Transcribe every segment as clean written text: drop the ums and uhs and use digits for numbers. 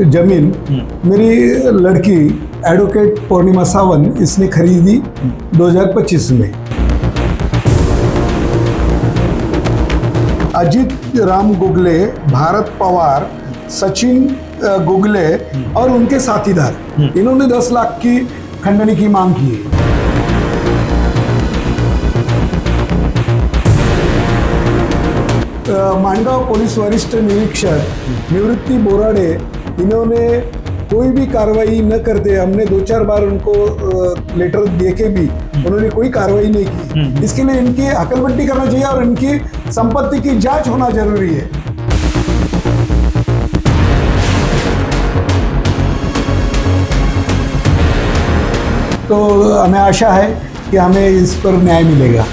जमीन मेरी लड़की एडवोकेट पूर्णिमा सावंत इसने खरीदी 2025 में। अजित राम गुगले, भारत पवार, सचिन गुगले और उनके साथीदार, इन्होंने 10 लाख की खंडनी की मांग की है। माणगांव पुलिस वरिष्ठ निरीक्षक निवृत्ति बोराडे, इन्होंने कोई भी कार्रवाई न करते, हमने 2-4 बार उनको लेटर देके भी उन्होंने कोई कार्रवाई नहीं की। इसके लिए इनकी हकलबट्टी करना चाहिए और इनकी संपत्ति की जांच होना जरूरी है। तो हमें आशा है कि हमें इस पर न्याय मिलेगा।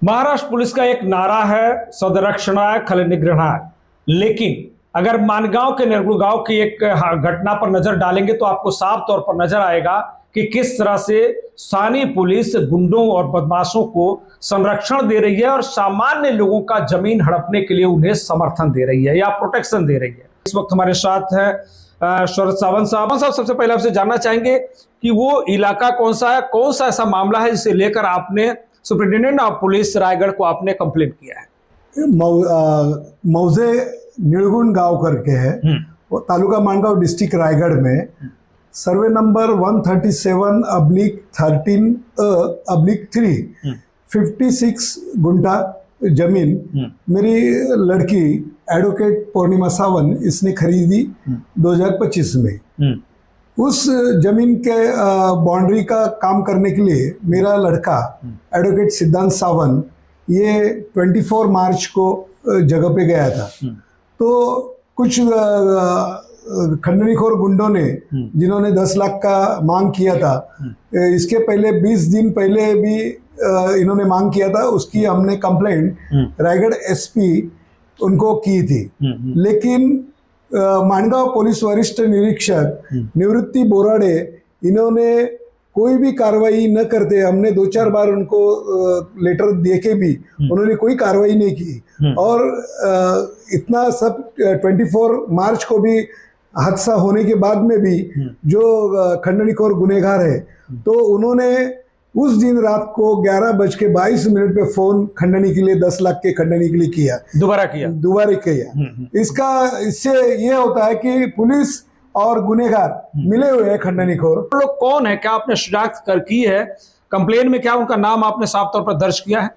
महाराष्ट्र पुलिस का एक नारा है, सदरक्षणाय खल निग्रहणाय। लेकिन अगर मानगांव के निर्गुड़गांव की एक घटना पर नजर डालेंगे तो आपको साफ तौर पर नजर आएगा कि किस तरह से स्थानीय पुलिस गुंडों और बदमाशों को संरक्षण दे रही है और सामान्य लोगों का जमीन हड़पने के लिए उन्हें समर्थन दे रही है या प्रोटेक्शन दे रही है। इस वक्त हमारे साथ है शरद सावंत साहब। सबसे पहले आपसे जानना चाहेंगे कि वो इलाका कौन सा है, कौन सा ऐसा मामला है जिसे लेकर आपने सुप्रिंटेंडेंट ऑफ पुलिस रायगढ़ को आपने कंप्लेन किया है? मौजे निळगुण गांव करके है, वो तालुका माणगांव डिस्ट्रिक्ट रायगढ़ में सर्वे नंबर 137/13/3 56 गुंठा जमीन मेरी लड़की एडवोकेट पूर्णिमा सावंत इसने खरीदी 2025 में। उस जमीन के बाउंड्री का काम करने के लिए मेरा लड़का एडवोकेट सिद्धांत सावंत ये 24 मार्च को जगह पे गया था। तो कुछ खंडनीखोर गुंडों ने, जिन्होंने 10 लाख का मांग किया था, इसके पहले 20 दिन पहले भी इन्होंने मांग किया था, उसकी हमने कंप्लेंट रायगढ़ एसपी उनको की थी। लेकिन माणगांव पुलिस वरिष्ठ निरीक्षक निवृत्ति बोराडे, इन्होंने कोई भी कार्रवाई न करते, हमने 2-4 बार उनको लेटर देके भी उन्होंने कोई कार्रवाई नहीं की। और इतना सब 24 मार्च को भी हादसा होने के बाद में भी जो खंडनीखोर गुनहगार है, तो उन्होंने उस दिन रात को 11:22 पे फोन खंडनी के लिए 10 लाख के खंडनी के लिए किया, दोबारा किया। इससे ये होता है कि पुलिस और गुनहगार मिले हुए हैं खंडनीखोर। लोग कौन है, क्या आपने शिनाख्त कर की है? कंप्लेन में क्या उनका नाम आपने साफ तौर पर दर्ज किया है?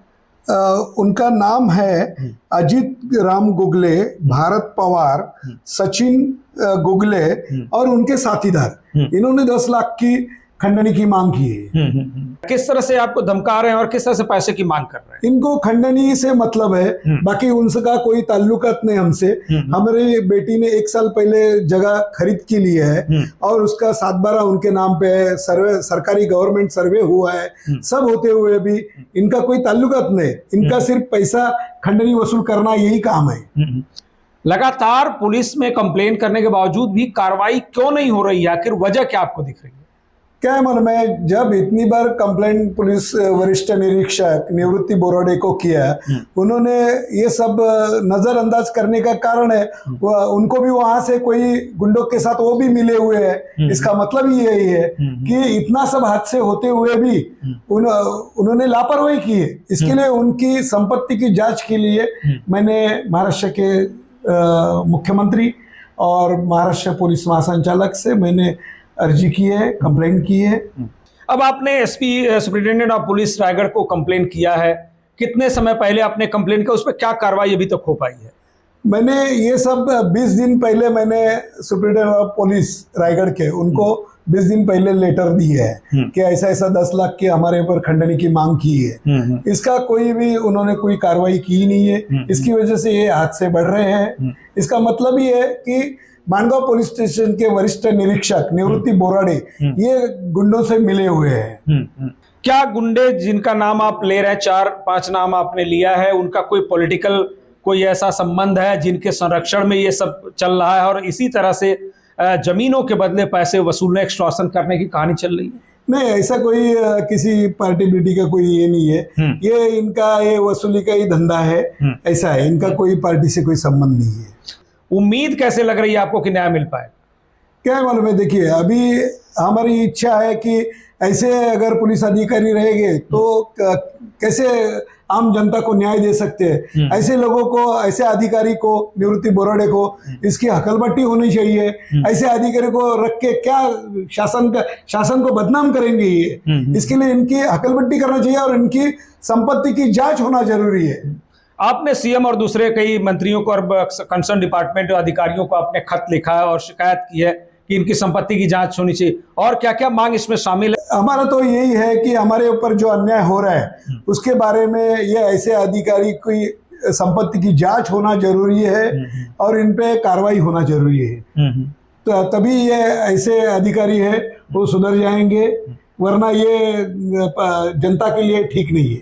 उनका नाम है अजित राम गुगले, भारत पवार, सचिन गुगले और उनके साथीदार, इन्होंने 10 लाख की खंडनी की मांग की है। किस तरह से आपको धमका रहे हैं और किस तरह से पैसे की मांग कर रहे हैं? इनको खंडनी से मतलब है, बाकी उनका कोई ताल्लुकात नहीं हमसे। हमारी बेटी ने 1 साल पहले जगह खरीद के लिए है और उसका 7/12 उनके नाम पे है, सर्वे सरकारी गवर्नमेंट सर्वे हुआ है, सब होते हुए भी इनका कोई ताल्लुकात नहीं। इनका सिर्फ पैसा खंडनी वसूल करना यही काम है। लगातार पुलिस में कंप्लेन करने के बावजूद भी कार्रवाई क्यों नहीं हो रही है? आखिर वजह क्या आपको दिख रही है? क्या है मन में, जब इतनी बार कंप्लेंट पुलिस वरिष्ठ निरीक्षक निवृत्ति बोराडे को किया, उन्होंने ये सब नजरअंदाज करने का कारण है उनको भी वहां से कोई गुंडों के साथ वो भी मिले हुए हैं। इसका मतलब ही यही है कि इतना सब हादसे होते हुए भी उन्होंने लापरवाही की है। इसके लिए उनकी संपत्ति की जांच के लिए मैंने महाराष्ट्र के मुख्यमंत्री और महाराष्ट्र पुलिस महासंचालक से मैंने अर्जी की है, कंप्लेंट की है। अब आपने SP superintendent of police Raigarh को कंप्लेंट किया है, कितने समय पहले आपने कंप्लेंट किया, उस पर क्या कार्रवाई अभी तक हो पाई है? मैंने ये सब 20 दिन पहले मैंने सुप्रिंटेंडेंट ऑफ पुलिस रायगढ़ के उनको 20 दिन पहले लेटर दिए है कि ऐसा ऐसा 10 लाख की हमारे ऊपर खंडनी की मांग की है। इसका कोई भी उन्होंने कोई कार्रवाई की नहीं है। इसकी वजह से ये हादसे बढ़ रहे हैं। इसका मतलब ये है कि माणगांव पुलिस स्टेशन के वरिष्ठ निरीक्षक निवृत्ति बोराडे ये गुंडों से मिले हुए हैं। क्या गुंडे जिनका नाम आप ले रहे हैं, 4-5 नाम आपने लिया है, उनका कोई पॉलिटिकल कोई ऐसा संबंध है जिनके संरक्षण में ये सब चल रहा है और इसी तरह से जमीनों के बदले पैसे वसूलने, एक्सटॉर्शन करने की कहानी चल रही है? नहीं, ऐसा कोई किसी पार्टी बिटी का कोई ये नहीं है। ये इनका ये वसूली का ही धंधा है, ऐसा है। इनका कोई पार्टी से कोई संबंध नहीं है। उम्मीद कैसे लग रही है आपको कि न्याय मिल पाए? क्या मालूम है, देखिए अभी हमारी इच्छा है कि ऐसे अगर पुलिस अधिकारी रहेंगे तो कैसे आम जनता को न्याय दे सकते हैं। ऐसे लोगों को, ऐसे अधिकारी को, निवृत्ति बोराडे को इसकी हकलबट्टी होनी चाहिए। ऐसे अधिकारी को रख के क्या शासन को बदनाम करेंगे ये, इसके लिए इनकी हकलबट्टी करना चाहिए और इनकी संपत्ति की जांच होना जरूरी है। आपने सीएम और दूसरे कई मंत्रियों को और कंसर्न डिपार्टमेंट अधिकारियों को आपने खत लिखा है और शिकायत की है कि इनकी संपत्ति की जांच होनी चाहिए, और क्या क्या मांग इसमें शामिल है? हमारा तो यही है कि हमारे ऊपर जो अन्याय हो रहा है उसके बारे में ये ऐसे अधिकारी की संपत्ति की जांच होना जरूरी है और इन पे कार्रवाई होना जरूरी है। तो तभी ये ऐसे अधिकारी है वो सुधर जाएंगे, वरना ये जनता के लिए ठीक नहीं है।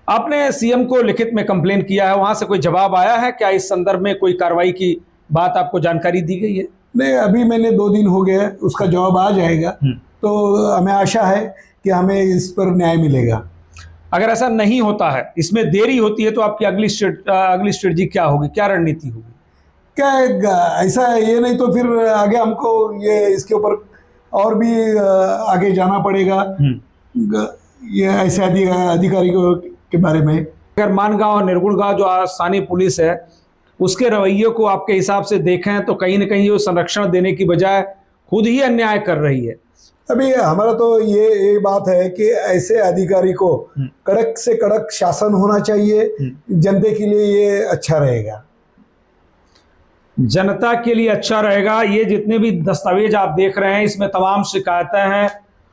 आपने सीएम को लिखित में कंप्लेन किया है, वहां से कोई जवाब आया है क्या? इस संदर्भ में कोई कार्रवाई की बात आपको जानकारी दी गई है? नहीं, अभी मैंने 2 दिन हो गए, उसका जवाब आ जाएगा तो हमें आशा है कि हमें इस पर न्याय मिलेगा। अगर ऐसा नहीं होता है, इसमें देरी होती है, तो आपकी अगली स्ट्रेटजी क्या होगी, क्या रणनीति होगी? क्या ऐसा ये नहीं तो फिर आगे हमको ये इसके ऊपर और भी आगे जाना पड़ेगा ये ऐसे अधिकारी के बारे में। अगर मानगांव और निर्गुण गांव जो स्थानीय पुलिस है उसके रवैये को आपके हिसाब से देखें तो कहीं ना कहीं वो संरक्षण देने की बजाय खुद ही अन्याय कर रही है। अभी हमारा तो ये बात है कि ऐसे अधिकारी को कड़क से कड़क शासन होना चाहिए। जनता के लिए ये अच्छा रहेगा, जनता के लिए अच्छा रहेगा। ये जितने भी दस्तावेज आप देख रहे हैं इसमें तमाम शिकायतें हैं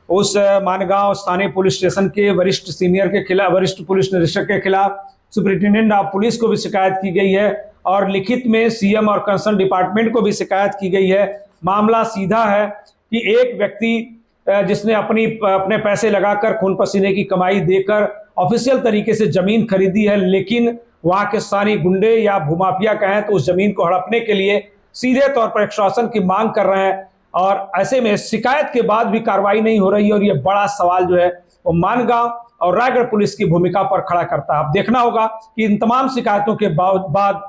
उस मानगांव स्थानीय पुलिस स्टेशन के वरिष्ठ सीनियर के खिलाफ, वरिष्ठ पुलिस निरीक्षक के खिलाफ, सुपरिटेंडेंट ऑफ पुलिस को भी शिकायत की गई है और लिखित में सीएम और कंसर्न डिपार्टमेंट को भी शिकायत की गई है। मामला सीधा है कि एक व्यक्ति जिसने अपने पैसे लगाकर खून पसीने की कमाई देकर ऑफिशियल तरीके से जमीन खरीदी है, लेकिन वहां के स्थानीय गुंडे या भूमाफिया कहें तो उस जमीन को हड़पने के लिए सीधे तौर पर एक्सटॉर्शन की मांग कर रहे हैं और ऐसे में शिकायत के बाद भी कार्रवाई नहीं हो रही है। और ये बड़ा सवाल जो है वो मानगांव और रायगढ़ पुलिस की भूमिका पर खड़ा करता है। अब देखना होगा कि इन तमाम शिकायतों के बाद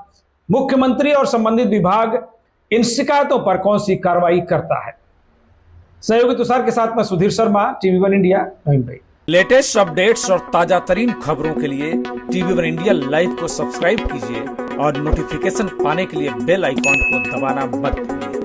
मुख्यमंत्री और संबंधित विभाग इन शिकायतों पर कौन सी कार्रवाई करता है। सहयोगी तुषार के साथ मैं Sudhir Sharma, TV1 India, Mumbai. Latest updates और ताजा तरीन खबरों के लिए TV1 इंडिया लाइव को सब्सक्राइब कीजिए और नोटिफिकेशन पाने के लिए बेल आइकॉन को दबाना मत भूलिए।